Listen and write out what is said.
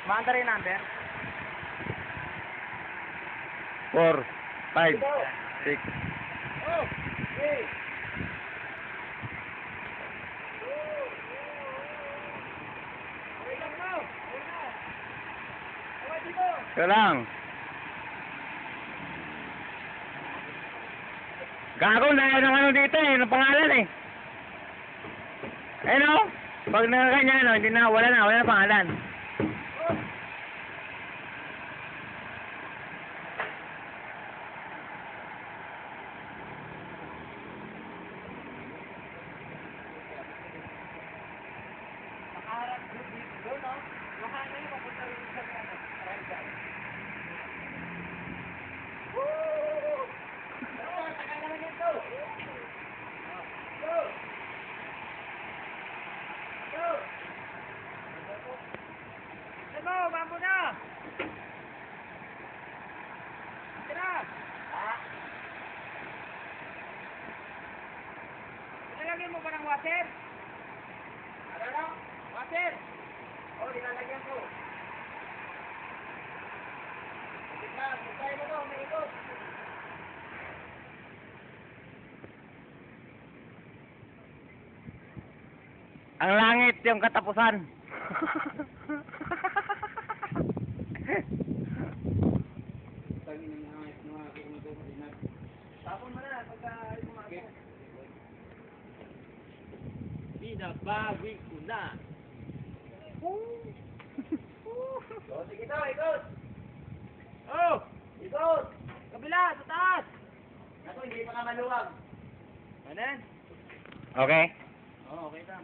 Manda rin number. 4, 5, 6. Oh, hey. Ito lang. Gago na yan ang ano dito eh, ng pangalan eh. Eh no? Pag nakaganyan no, hindi na, wala na pangalan. Nakaharap dito, no? Baka na yung mapunta rin sa triangle. Woo! Takal naman yan to! Go! Go! Ano, bambo na! Tira! Nalagyan mo ba ng water? Ano? Water! Oh, nilalagyan ko. Bukay mo to, may ikot. Ang langit yung katapusan. Tapon mo na, pagka umaga. Binabawi ko na. So, sige to, ikot. Oh! Ikot. Kabila, sa taas! Ako, hindi pa ka maluwag. Ano yan? Okay? Oo, okay lang.